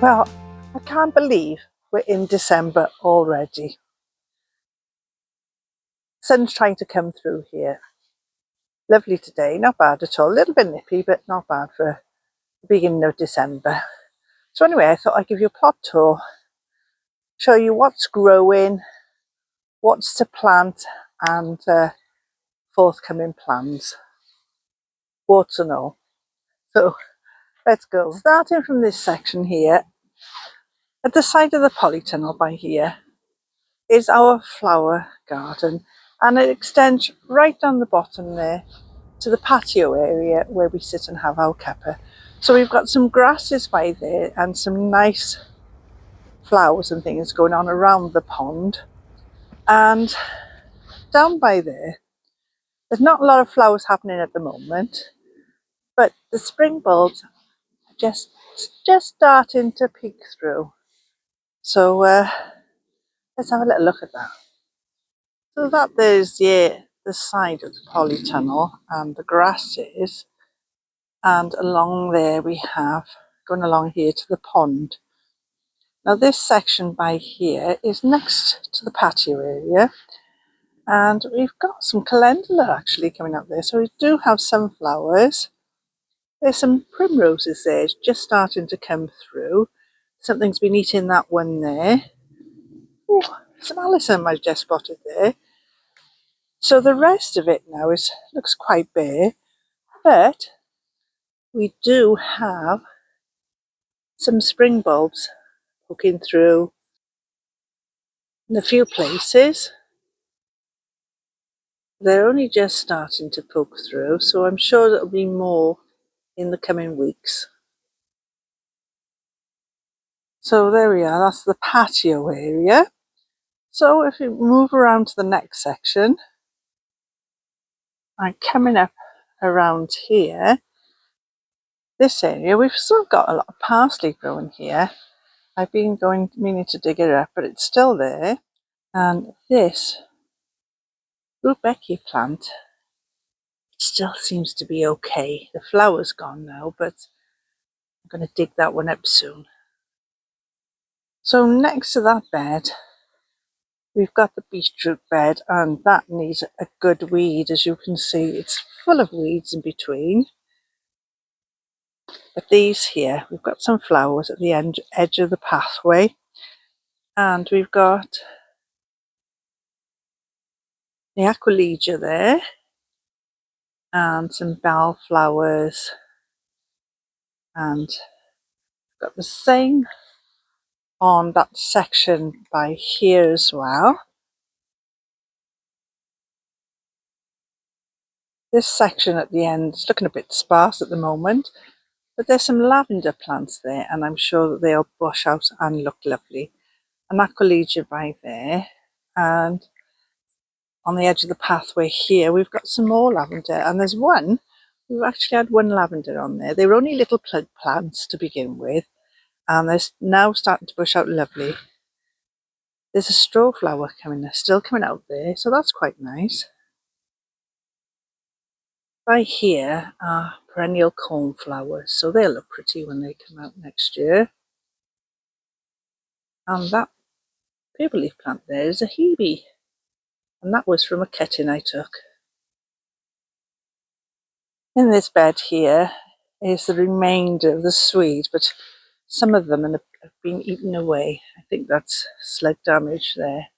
Well, I can't believe we're in December already. Sun's trying to come through here. Lovely today, not bad at all. A little bit nippy, but not bad for the beginning of December. So anyway, I thought I'd give you a plot tour, show you what's growing, what's to plant, and forthcoming plans, warts and all. So let's go. Starting from this section here, at the side of the polytunnel by here, is our flower garden, and it extends right down the bottom there to the patio area where we sit and have our cuppa. So we've got some grasses by there and some nice flowers and things going on around the pond. And down by there, there's not a lot of flowers happening at the moment, but the spring bulbs are just starting to peek through. So let's have a little look at that. So that there's the side of the polytunnel and the grasses, and along there we have, going along here to the pond. Now this section by here is next to the patio area, and we've got some calendula actually coming up there, so we do have some flowers. There's some primroses there just starting to come through. Something's been eating that one there. Ooh, some alyssum I've just spotted there. So the rest of it now looks quite bare, but we do have some spring bulbs poking through in a few places. They're only just starting to poke through, so I'm sure there'll be more in the coming weeks. So there we are, that's the patio area. So if we move around to the next section, I'm coming up around here. This area, we've still got a lot of parsley growing here. I've been meaning to dig it up, but it's still there. And this rudbeckia plant still seems to be okay. The flower's gone now, but I'm going to dig that one up soon. So next to that bed, we've got the beetroot bed, and that needs a good weed. As you can see, it's full of weeds in between. But these here, we've got some flowers at the edge of the pathway, and we've got the aqualegia there, and some bell flowers, and got the same on that section by here as well. This section at the end is looking a bit sparse at the moment, but there's some lavender plants there, and I'm sure that they'll bush out and look lovely. An aqualegia by there, and on the edge of the pathway here we've got some more lavender, and there's one, we've actually had one lavender on there. They were only little plug plants to begin with, and they're now starting to bush out lovely. There's a straw flower still coming out there, so that's quite nice. By here are perennial cornflowers, so they'll look pretty when they come out next year. And that paper leaf plant there is a hebe, and that was from a cutting I took. In this bed here is the remainder of the swede, but some of them have been eaten away. I think that's slug damage there.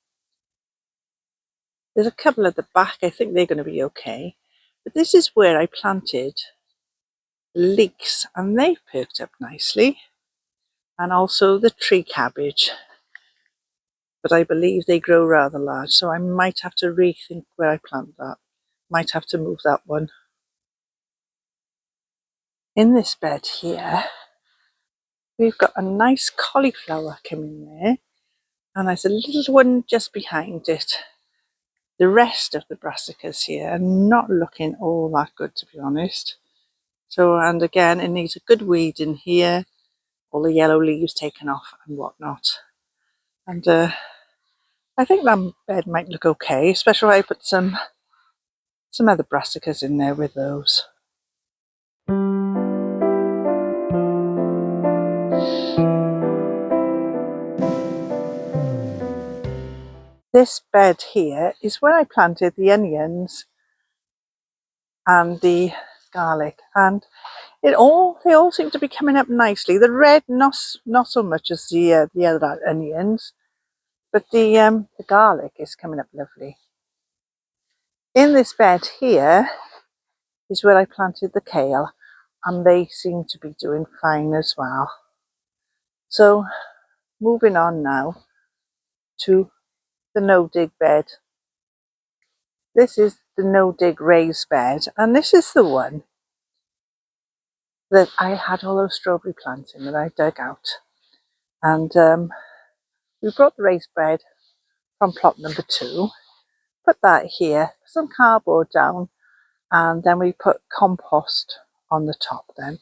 There's a couple at the back, I think they're going to be okay. But this is where I planted leeks, and they've perked up nicely. And also the tree cabbage. But I believe they grow rather large, so I might have to rethink where I plant that. Might have to move that one. In this bed here, we've got a nice cauliflower coming there, and there's a little one just behind it. The rest of the brassicas here are not looking all that good, to be honest. So, and again, it needs a good weed in here, all the yellow leaves taken off and whatnot. And I think that bed might look okay, especially if I put some other brassicas in there with those. this bed here is where I planted the onions and the garlic, and they all seem to be coming up nicely. The red not so much as the other onions, but the garlic is coming up lovely. In this bed here is where I planted the kale, and they seem to be doing fine as well. So moving on now to the no-dig bed. This is the no-dig raised bed, and this is the one that I had all those strawberry plants in that I dug out. And we brought the raised bed from plot number 2, put that here, some cardboard down, and then we put compost on the top then,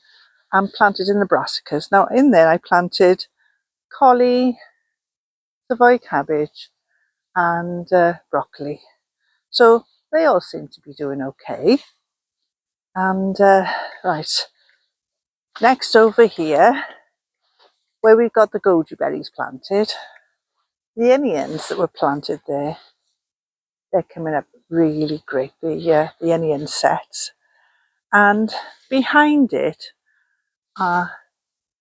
and planted in the brassicas. Now in there I planted collie, Savoy cabbage, and broccoli. So they all seem to be doing okay. And right, next over here, where we've got the goji berries planted, the onions that were planted there, they're coming up really great, the onion sets. And behind it are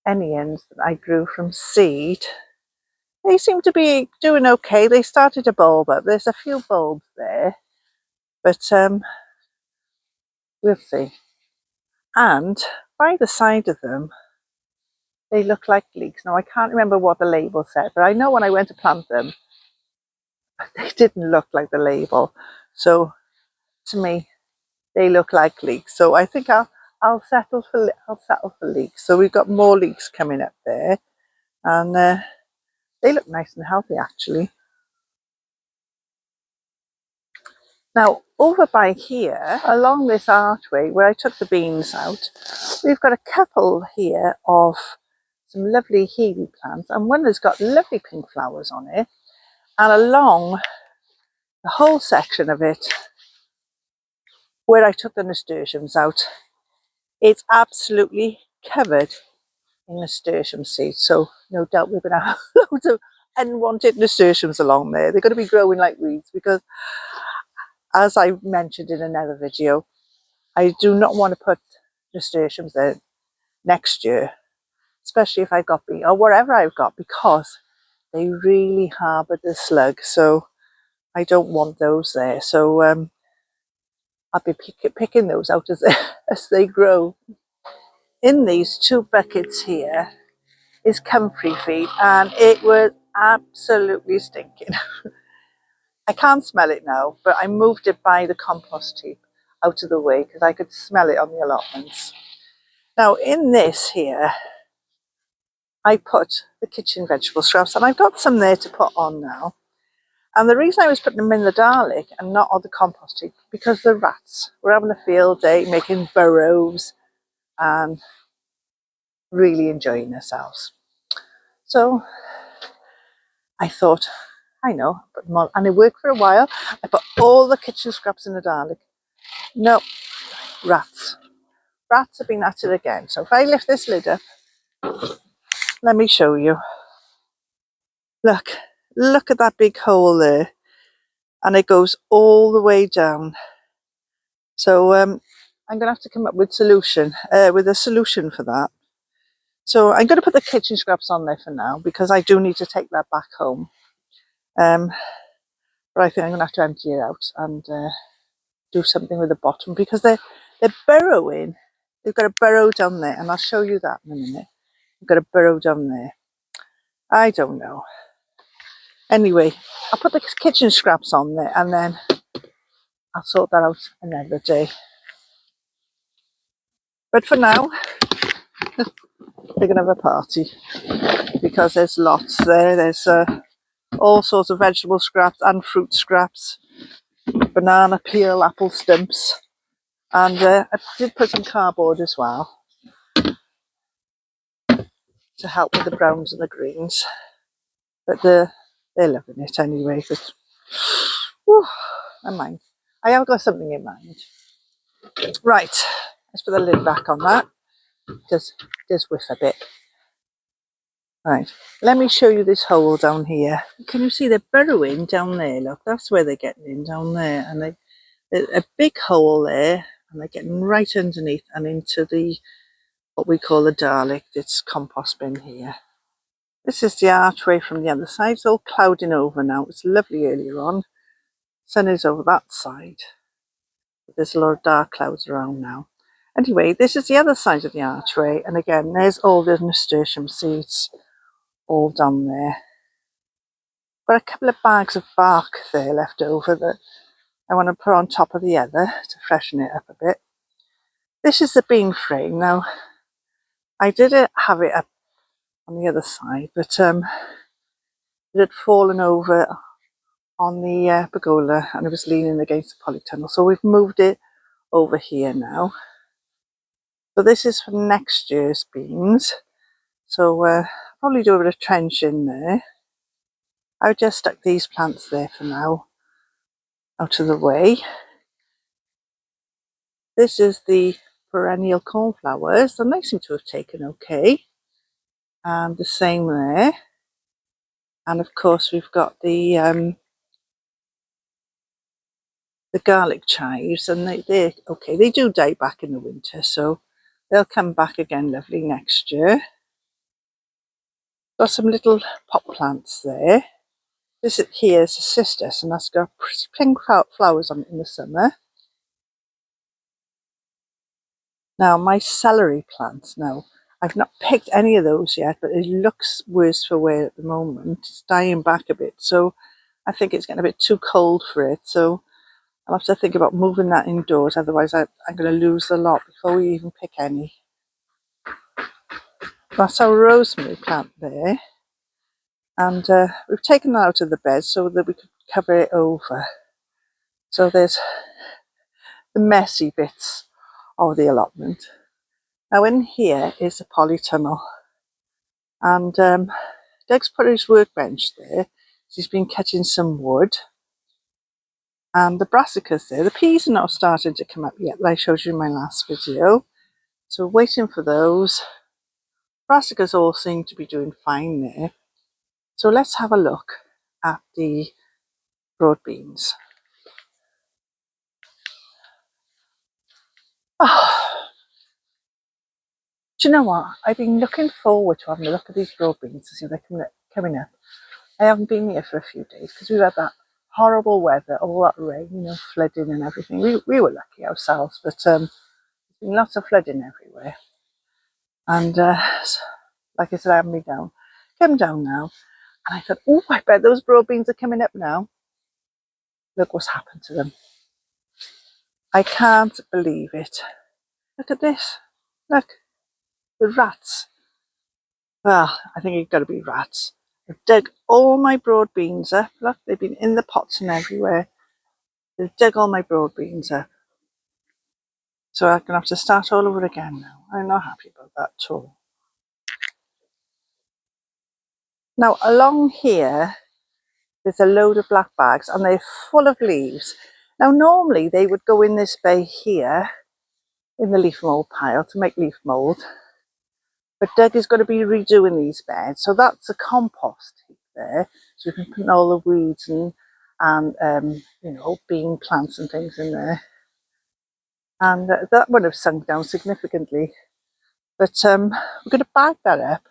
onions that I grew from seed. They seem to be doing okay. They started to bulb up. There's a few bulbs there, but we'll see. And by the side of them, they look like leeks. Now I can't remember what the label said, but I know when I went to plant them, they didn't look like the label. So to me, they look like leeks. So I think I'll settle for leeks. So we've got more leeks coming up there, and they look nice and healthy actually. Now over by here, along this archway where I took the beans out, we've got a couple here of some lovely hebe plants, and one has got lovely pink flowers on it, and along the whole section of it where I took the nasturtiums out, it's absolutely covered in nasturtium seeds. So no doubt we're going to have loads of unwanted nasturtiums along there. They're going to be growing like weeds because, as I mentioned in another video, I do not want to put nasturtiums there next year, especially if I've got bee or whatever I've got, because they really harbour the slug. So I don't want those there. So I'll be picking those out as they grow. In these 2 buckets here is comfrey feed, and it was absolutely stinking. I can't smell it now, but I moved it by the compost heap out of the way because I could smell it on the allotments. Now in this here, I put the kitchen vegetable scraps, and I've got some there to put on now. And the reason I was putting them in the garlic and not on the compost heap, because the rats were having a field day making burrows and really enjoying themselves. So I thought, I know, but and it worked for a while. I put all the kitchen scraps in the garlic. No, rats. Rats have been at it again. So if I lift this lid up, let me show you. Look at that big hole there. And it goes all the way down. So I'm going to have to come up with a solution for that. So I'm going to put the kitchen scraps on there for now because I do need to take that back home. But I think I'm going to have to empty it out and do something with the bottom because they're burrowing. They've got a burrow down there, and I'll show you that in a minute. They've got a burrow down there. I don't know. Anyway, I'll put the kitchen scraps on there and then I'll sort that out another day. But for now, we're going to have a party because there's lots there. There's all sorts of vegetable scraps and fruit scraps, banana peel, apple stumps, and I did put some cardboard as well to help with the browns and the greens. But they're loving it anyway. But I have got something in mind. Right, let's put the lid back on that. It does whiff a bit. Right, let me show you this hole down here. Can you see they're burrowing down there? Look, that's where they're getting in, down there. And there's a big hole there, and they're getting right underneath and into the, what we call the Dalek, it's compost bin here. This is the archway from the other side. It's all clouding over now. It was lovely earlier on. Sun is over that side. There's a lot of dark clouds around now. Anyway, this is the other side of the archway, and again, there's all the nasturtium seeds all down there. Got a couple of bags of bark there left over that I want to put on top of the other to freshen it up a bit. This is the bean frame. Now, I did have it up on the other side, but it had fallen over on the pergola and it was leaning against the polytunnel. So we've moved it over here now. So this is for next year's beans. So probably do a bit of trench in there. I just stuck these plants there for now, out of the way. This is the perennial cornflowers, and they seem to have taken okay. And the same there. And of course we've got the garlic chives, and they're okay. They do die back in the winter, so they'll come back again lovely next year. Got some little pot plants there. This here is a cistus, and that's got pink flowers on it in the summer. Now my celery plants, now I've not picked any of those yet, but it looks worse for wear at the moment. It's dying back a bit, so I think it's getting a bit too cold for it. So I'll have to think about moving that indoors, otherwise I'm going to lose a lot before we even pick any. That's our rosemary plant there, and we've taken that out of the bed so that we could cover it over. So there's the messy bits of the allotment. Now in here is a polytunnel, and Doug's put his workbench there. He's been cutting some wood, and the brassicas there. The peas are not starting to come up yet, like I showed you in my last video. So waiting for those. Brassicas all seem to be doing fine there. So let's have a look at the broad beans. Oh, do you know what? I've been looking forward to having a look at these broad beans to see if they're coming up. I haven't been here for a few days because we've had that horrible weather, all that rain, you know, flooding and everything. We were lucky ourselves, but there's been lots of flooding everywhere. And like I said, I haven't been down. Come down now. And I thought, oh, I bet those broad beans are coming up now. Look what's happened to them. I can't believe it. Look at this. Look, the rats. Well, I think it's got to be rats. They've dug all my broad beans up. Look, they've been in the pots and everywhere. They've dug all my broad beans up. So I'm going to have to start all over again now. I'm not happy about that at all. Now, along here, there's a load of black bags and they're full of leaves. Now, normally they would go in this bay here in the leaf mould pile to make leaf mould. But Doug is going to be redoing these beds. So that's a compost heap there. So we can put all the weeds and you know, bean plants and things in there. And that would have sunk down significantly. But we're going to bag that up.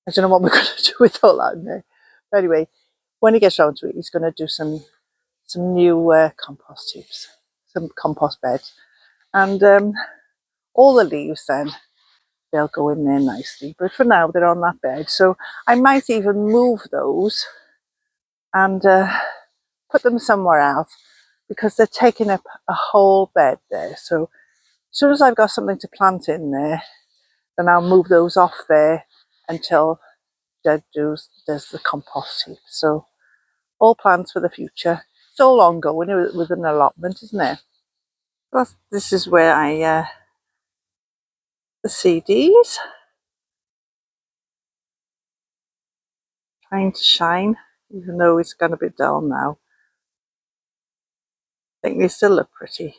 I don't know what we're going to do with all that in there. But anyway, when he gets round to it, he's going to do some new compost heaps, some compost beds. And all the leaves then, they'll go in there nicely. But for now, they're on that bed. So I might even move those and put them somewhere else because they're taking up a whole bed there. So as soon as I've got something to plant in there, then I'll move those off there until Doug does the compost heap. So all plans for the future. It's all ongoing with an allotment, isn't it? Well, this is where I the CDs trying to shine, even though it's gone a bit dull now. I think they still look pretty.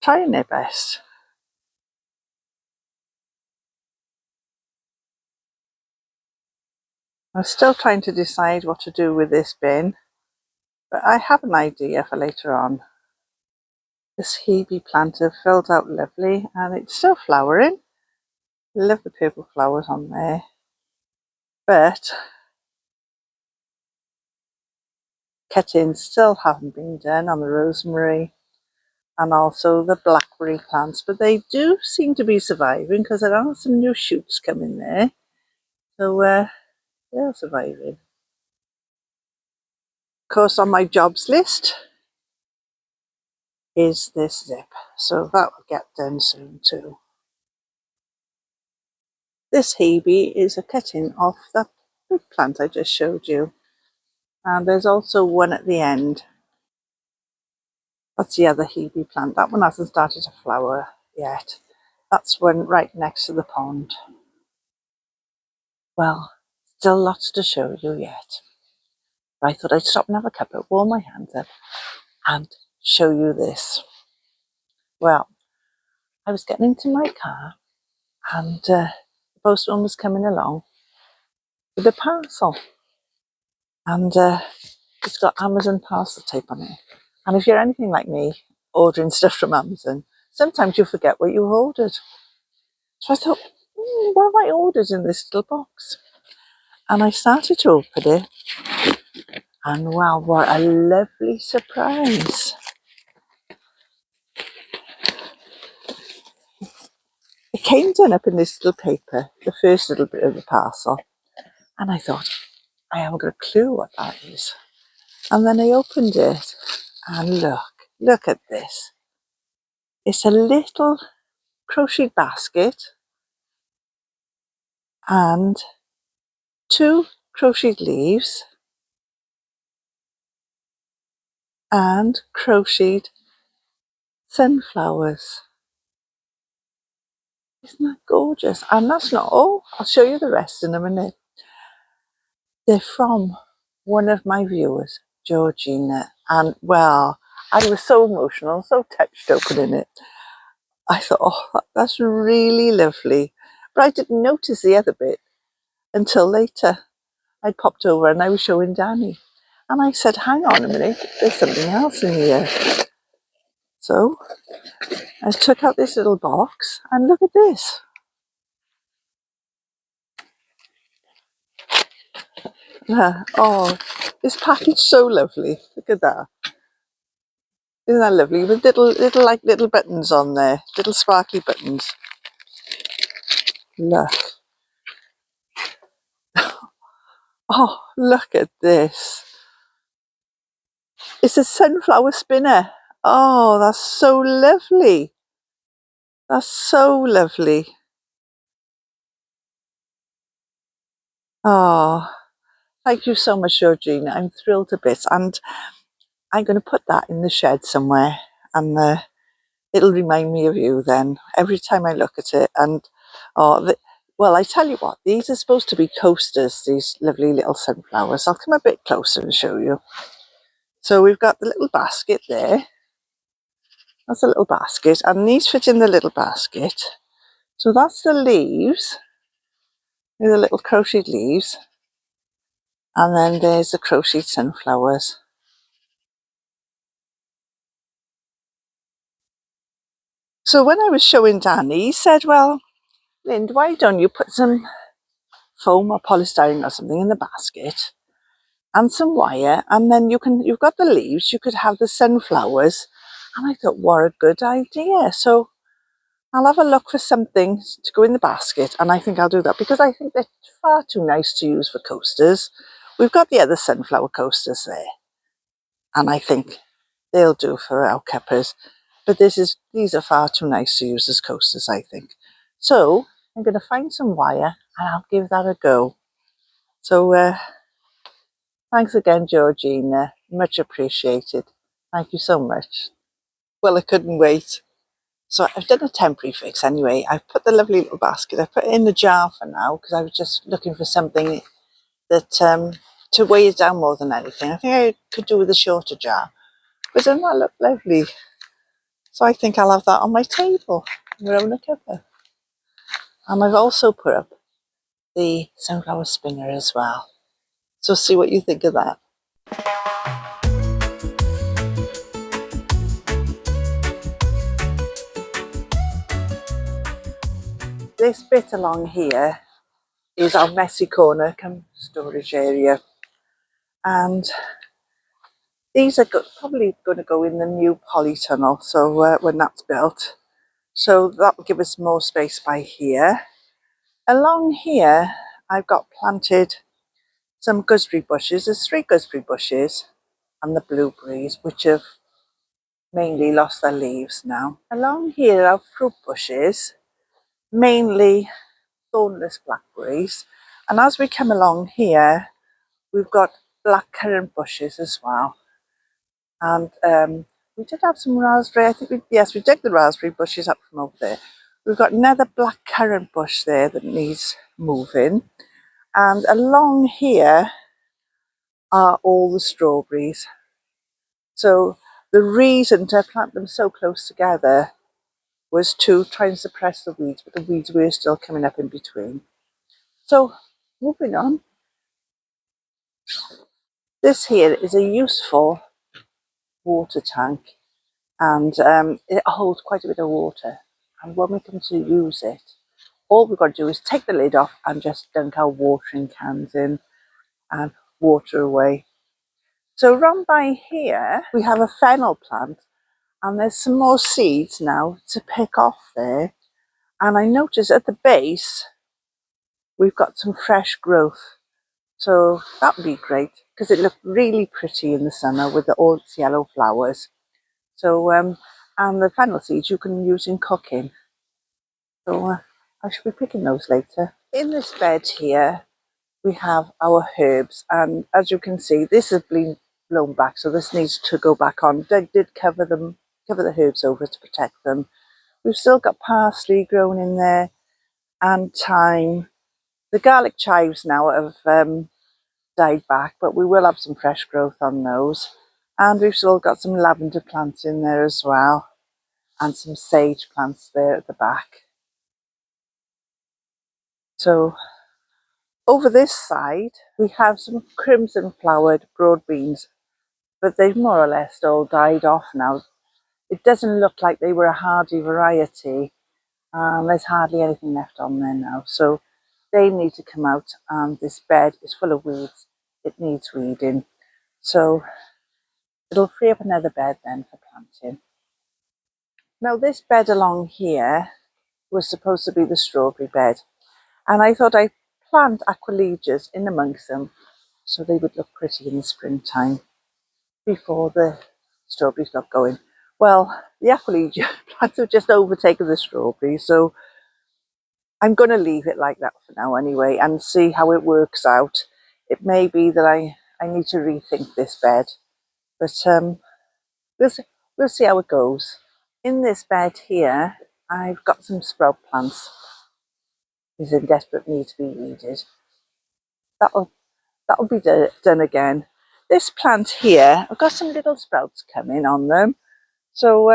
Trying their best. I'm still trying to decide what to do with this bin, but I have an idea for later on. This hebe plant has filled out lovely and it's still flowering. Love the purple flowers on there. But cuttings still haven't been done on the rosemary and also the blackberry plants, but they do seem to be surviving because there are some new shoots coming there. So they're surviving. Of course, on my jobs list is this zip, so that will get done soon too. This hebe is a cutting off that big plant I just showed you, and there's also one at the end. That's the other hebe plant. That one hasn't started to flower yet. That's one right next to the pond. Well, still lots to show you yet. I thought I'd stop and have a cuppa, warm my hands up and show you this. Well, I was getting into my car and the postman was coming along with a parcel, and it's got Amazon parcel tape on it. And if you're anything like me, ordering stuff from Amazon, sometimes you forget what you ordered. So I thought, what have I ordered in this little box? And I started to open it, and wow, what a lovely surprise. It came done up in this little paper, the first little bit of the parcel, and I thought, I haven't got a clue what that is. And then I opened it, and look at this. It's a little crocheted basket and 2 crocheted leaves and crocheted sunflowers. Isn't that gorgeous? And that's not all. I'll show you the rest in a minute. They're from one of my viewers, Georgina, and well, I was so emotional, so touched opening it. I thought, oh, that's really lovely. But I didn't notice the other bit until later. I popped over and I was showing Danny. And I said, hang on a minute, there's something else in here. So I took out this little box and look at this. Oh, this package so lovely. Look at that. Isn't that lovely? With little buttons on there, little sparkly buttons. Look. Oh, look at this. It's a sunflower spinner. Oh, that's so lovely. That's so lovely. Oh, thank you so much, Georgina. I'm thrilled to bits. And I'm going to put that in the shed somewhere. And it'll remind me of you then, every time I look at it. And, well, I tell you what, these are supposed to be coasters, these lovely little sunflowers. I'll come a bit closer and show you. So we've got the little basket there. That's a little basket, and these fit in the little basket. So that's the leaves, the little crocheted leaves, and then there's the crocheted sunflowers. So when I was showing Danny, he said, well, Lind, why don't you put some foam or polystyrene or something in the basket and some wire, and then you've got the leaves, you could have the sunflowers. And I thought, what a good idea. So I'll have a look for something to go in the basket, and I think I'll do that because I think they're far too nice to use for coasters. We've got the other sunflower coasters there, and I think they'll do for our cuppers. But these are far too nice to use as coasters, I think. So I'm going to find some wire and I'll give that a go. So thanks again, Georgina. Much appreciated. Thank you so much. Well, I couldn't wait. So I've done a temporary fix anyway. I've put the lovely little basket, I've put it in the jar for now because I was just looking for something that to weigh it down more than anything. I think I could do with a shorter jar. But doesn't that look lovely? So I think I'll have that on my table around a cuppa. And I've also put up the sunflower spinner as well. So see what you think of that. This bit along here is our messy corner come storage area, and these are probably going to go in the new polytunnel, so when that's built, so that will give us more space by here. Along here I've got planted some gooseberry bushes. There's 3 gooseberry bushes and the blueberries, which have mainly lost their leaves now. Along here are fruit bushes, mainly thornless blackberries, and as we come along here we've got blackcurrant bushes as well. And we did have some raspberry, I think yes, we dug the raspberry bushes up from over there. We've got another blackcurrant bush there that needs moving, and along here are all the strawberries. So the reason to plant them so close together was to try and suppress the weeds, but the weeds were still coming up in between. So moving on, this here is a useful water tank, and it holds quite a bit of water, and when we come to use it, all we've got to do is take the lid off and just dunk our watering cans in and water away. So round by here we have a fennel plant, and there's some more seeds now to pick off there, and I notice at the base we've got some fresh growth, so that would be great because it looked really pretty in the summer with all its yellow flowers. So and the fennel seeds you can use in cooking, so I should be picking those later. In this bed here we have our herbs, and as you can see this has been blown back, so this needs to go back on. I did cover the herbs over to protect them. We've still got parsley growing in there and thyme. The garlic chives now have died back, but we will have some fresh growth on those. And we've still got some lavender plants in there as well, and some sage plants there at the back. So over this side we have some crimson flowered broad beans, but they've more or less all died off now. It doesn't look like they were a hardy variety, and there's hardly anything left on there now, so they need to come out, and this bed is full of weeds. It needs weeding, so it'll free up another bed then for planting. Now this bed along here was supposed to be the strawberry bed, and I thought I'd plant aquiledias in amongst them so they would look pretty in the springtime before the strawberries got going. Well, the aquilegia plants have just overtaken the strawberries, so I'm going to leave it like that for now anyway and see how it works out. It may be that I need to rethink this bed, but we'll see how it goes. In this bed here, I've got some sprout plants. It's in desperate need to be weeded. That'll be done again. This plant here, I've got some little sprouts coming on them, so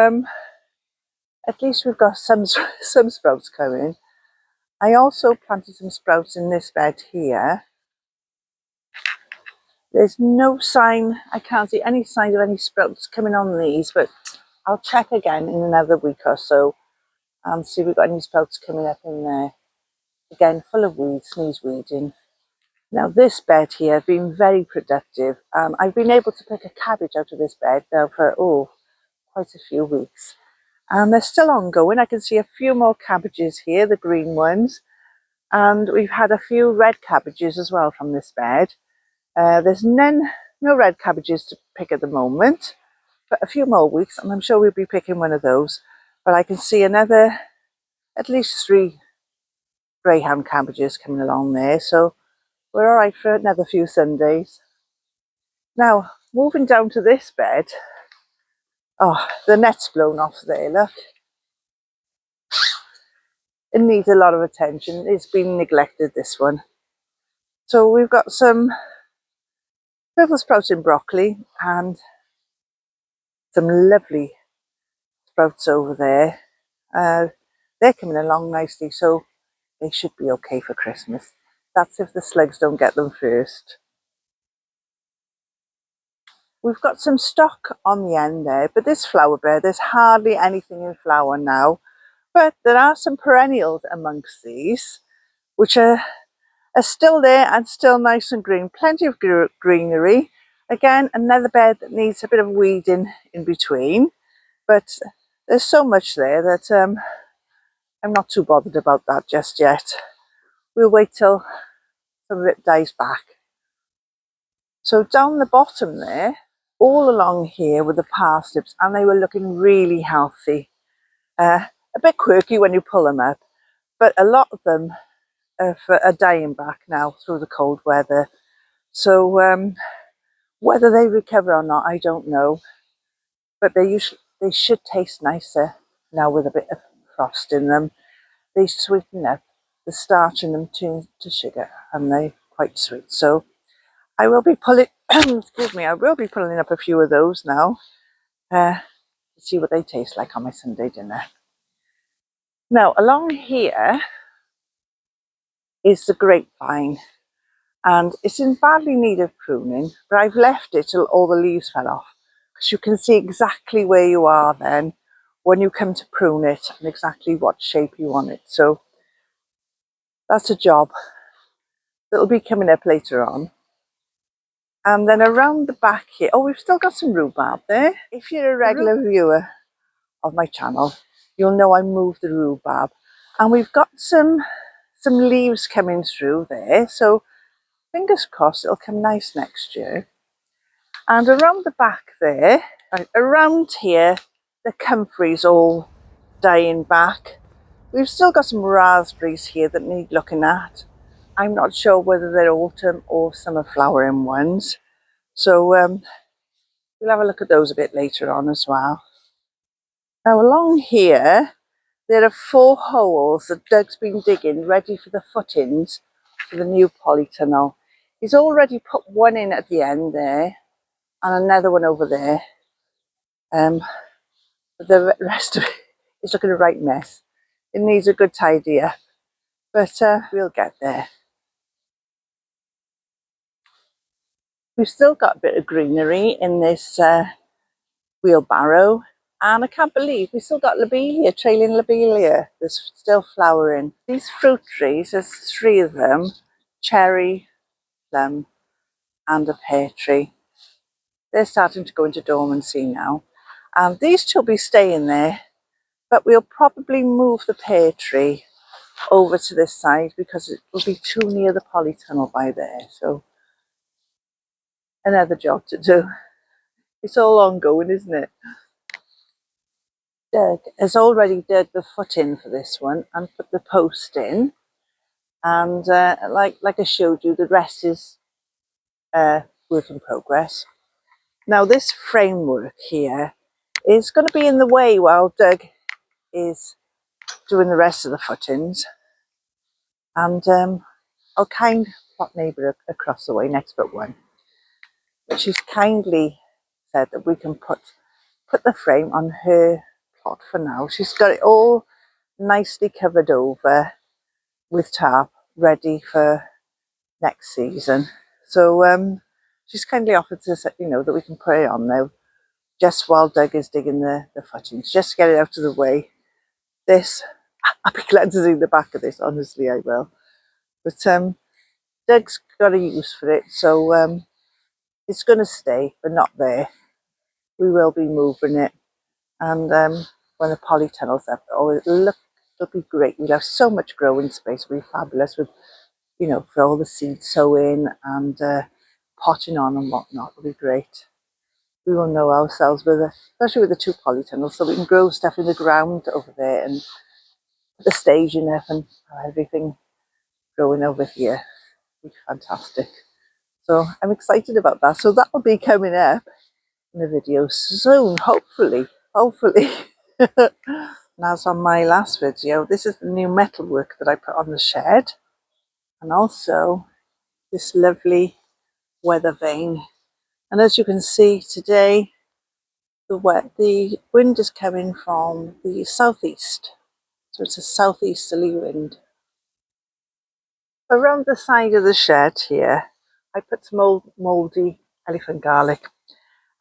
at least we've got some sprouts coming. I also planted some sprouts in this bed here. There's no sign, I can't see any sign of any sprouts coming on these, but I'll check again in another week or so and see if we've got any sprouts coming up in there. Again, full of weeds, needs weeding. Now this bed here has been very productive. I've been able to pick a cabbage out of this bed now for quite a few weeks. And they're still ongoing. I can see a few more cabbages here, the green ones. And we've had a few red cabbages as well from this bed. There's no red cabbages to pick at the moment, but a few more weeks and I'm sure we'll be picking one of those. But I can see another, at least 3 greyhound cabbages coming along there, so we're all right for another few Sundays. Now, moving down to this bed, the net's blown off there, look. It needs a lot of attention. It's been neglected, this one. So we've got some purple sprouting broccoli and some lovely sprouts over there. They're coming along nicely, so they should be okay for Christmas. That's if the slugs don't get them first. We've got some stock on the end there, but this flower bed, there's hardly anything in flower now. But there are some perennials amongst these, which are still there and still nice and green. Plenty of greenery. Again, another bed that needs a bit of weeding in between. But there's so much there that I'm not too bothered about that just yet. We'll wait till some of it dies back. So down the bottom there, all along here were the parsnips, and they were looking really healthy. A bit quirky when you pull them up, but a lot of them are dying back now through the cold weather. So whether they recover or not, I don't know. But they should taste nicer now with a bit of frost in them. They sweeten up. The starch in them turns to sugar, and they're quite sweet. So I will be pulling, excuse me, I will be pulling up a few of those now to see what they taste like on my Sunday dinner. Now along here is the grapevine, and it's in badly need of pruning, but I've left it till all the leaves fell off, because you can see exactly where you are then when you come to prune it and exactly what shape you want it. So that's a job that'll be coming up later on. And then around the back here, oh, we've still got some rhubarb there. If you're a regular viewer of my channel, you'll know I moved the rhubarb, and we've got some leaves coming through there, so fingers crossed it'll come nice next year. And around the back there, around here, the comfrey's all dying back. We've still got some raspberries here that need looking at. I'm not sure whether they're autumn or summer flowering ones, so we'll have a look at those a bit later on as well. Now along here, there are 4 holes that Doug's been digging ready for the footings for the new polytunnel. He's already put one in at the end there and another one over there. But the rest of it is looking a right mess. It needs a good tidy up, but we'll get there. We've still got a bit of greenery in this wheelbarrow, and I can't believe we've still got lobelia, trailing lobelia that's still flowering. These fruit trees, there's 3 of them, cherry, plum and a pear tree. They're starting to go into dormancy now, and these 2 will be staying there, but we'll probably move the pear tree over to this side because it will be too near the polytunnel by there. So another job to do. It's all ongoing, isn't it? Doug has already dug the foot in for this one and put the post in, and like I showed you, the rest is work in progress. Now this framework here is going to be in the way while Doug is doing the rest of the footings, and our kind plot neighbour across the way, next but one, but she's kindly said that we can put the frame on her plot for now. She's got it all nicely covered over with tarp, ready for next season. So she's kindly offered to say, that we can put it on now just while Doug is digging the footings, just to get it out of the way. This, I'll be glad to see the back of this, honestly I will. But Doug's got a use for it, so it's going to stay, but not there. We will be moving it, and when the polytunnel's up, it'll be great. We'll have so much growing space. It'll be fabulous with, for all the seed sowing and potting on and whatnot. It'll be great. We will know ourselves especially with the 2 polytunnels, so we can grow stuff in the ground over there and put the staging up and everything growing over here. It'll be fantastic. So I'm excited about that. So that will be coming up in the video soon, hopefully. And as on my last video, this is the new metalwork that I put on the shed, and also this lovely weather vane. And as you can see today, the wind is coming from the southeast, so it's a southeasterly wind. Around the side of the shed here, I put some old mouldy elephant garlic,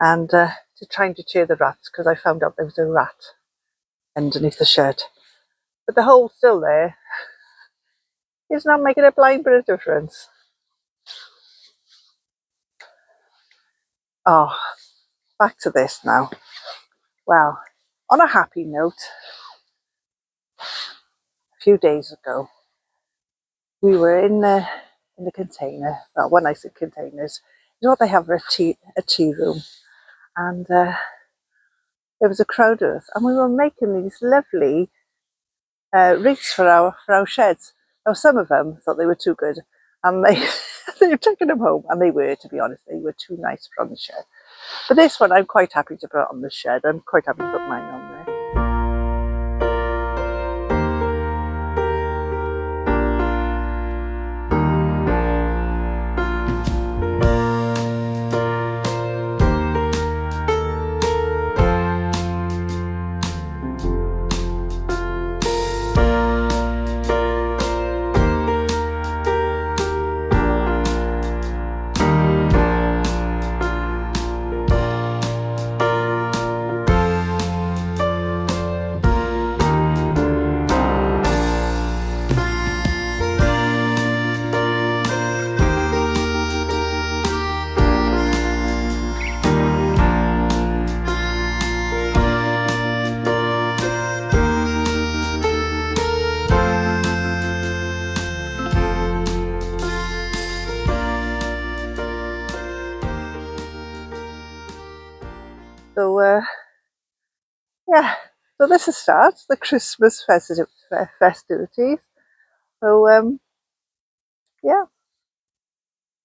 and to trying to cheer the rats, because I found out there was a rat underneath the shed. But the hole's still there. It's not making a blind bit of difference. Oh, back to this now. Well, on a happy note, a few days ago, we were in the container. Well, when I say containers, you know what they have for a tea room, and there was a crowd of us, and we were making these lovely wreaths for our sheds. Now, some of them thought they were too good, and they they were taking them home, and they were, to be honest, they were too nice for on the shed. But this one, I'm quite happy to put on the shed. I'm quite happy to put mine on there. So yeah, so this is starts the Christmas festivities. So yeah,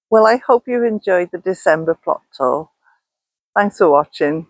well, I hope you enjoyed the December plot tour. Thanks for watching.